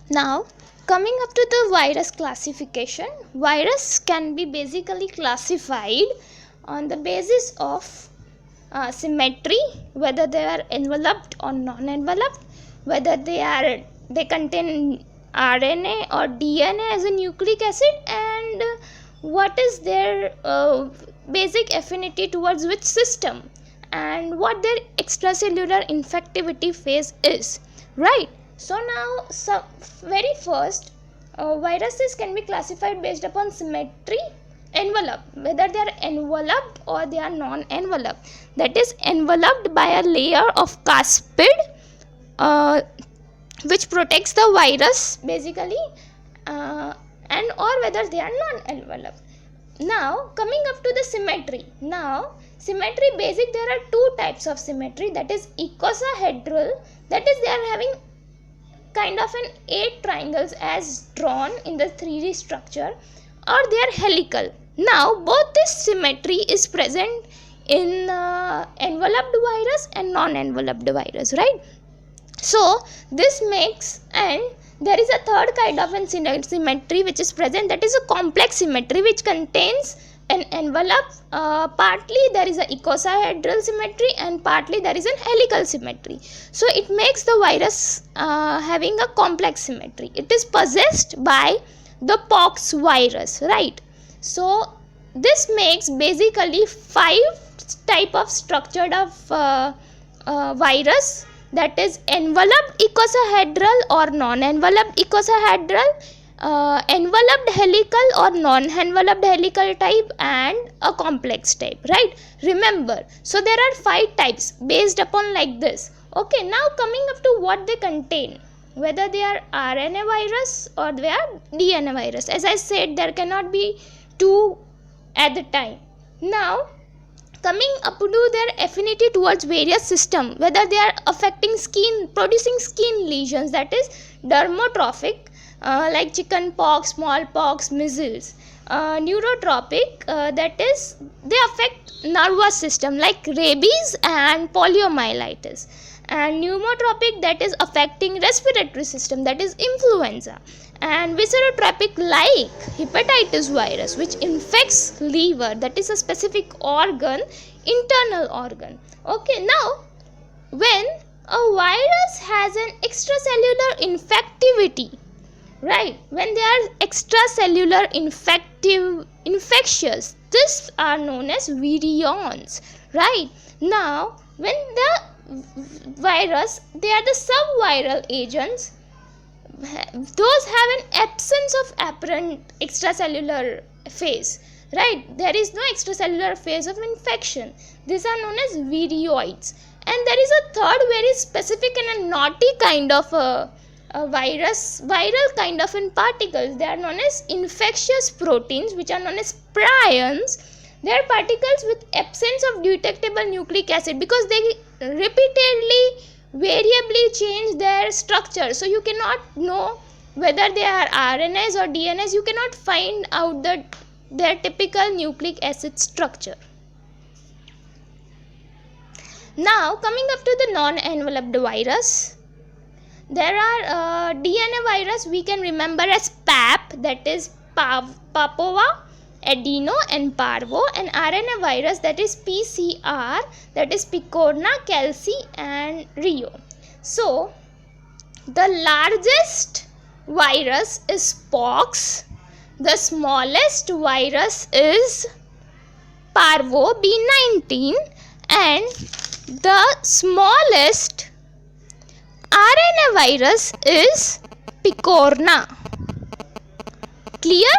Now, coming up to the virus classification, virus can be basically classified on the basis of symmetry, whether they are enveloped or non-enveloped, whether they contain RNA or DNA as a nucleic acid, and what is their basic affinity towards which system, and what their extracellular infectivity phase is, right? So now, very first, viruses can be classified based upon symmetry, envelope, whether they are enveloped or they are non-enveloped, that is enveloped by a layer of caspid which protects the virus basically, and or whether they are non-enveloped. Now coming up to the symmetry. Now symmetry basic, there are two types of symmetry, that is icosahedral, that is they are having kind of an 8 triangles as drawn in the 3D structure, or they are helical. Now both this symmetry is present in enveloped virus and non-enveloped virus, right? So this makes, and there is a third kind of an symmetry which is present, that is a complex symmetry which contains an envelope, partly there is a icosahedral symmetry and partly there is an helical symmetry. So it makes the virus having a complex symmetry. It is possessed by the pox virus, right? So this makes basically 5 type of structured of virus, that is enveloped icosahedral or non-enveloped icosahedral, enveloped helical or non-enveloped helical type, and a complex type, right? Remember, so there are 5 types based upon like this. Okay, now coming up to what they contain, whether they are RNA virus or they are DNA virus. As I said, there cannot be 2 at the time. Now coming up to their affinity towards various systems, whether they are affecting skin, producing skin lesions, that is dermotrophic, like chicken pox, smallpox, measles, neurotropic, that is they affect nervous system like rabies and poliomyelitis, and pneumotropic, that is affecting respiratory system, that is influenza, and viscerotropic like hepatitis virus which infects liver, that is a specific organ, internal organ. Okay, now when a virus has an extracellular infectivity, right, when they are extracellular infectious, this are known as virions, right? Now when the virus, they are the subviral agents, those have an absence of apparent extracellular phase, right? There is no extracellular phase of infection. These are known as virioids. And there is a third very specific and a naughty kind of a viral kind of in particles. They are known as infectious proteins, which are known as prions. They are particles with absence of detectable nucleic acid, because they repeatedly variably change their structure, so you cannot know whether they are RNAs or DNAs. You cannot find out their typical nucleic acid structure. Now coming up to the non-enveloped virus, there are DNA virus we can remember as PAP, that is Papova, Adeno and Parvo, and RNA virus, that is PCR, that is Picorna, Kelsey and Rio. So the largest virus is pox, the smallest virus is Parvo B19, and the smallest RNA virus is Picorna. Clear?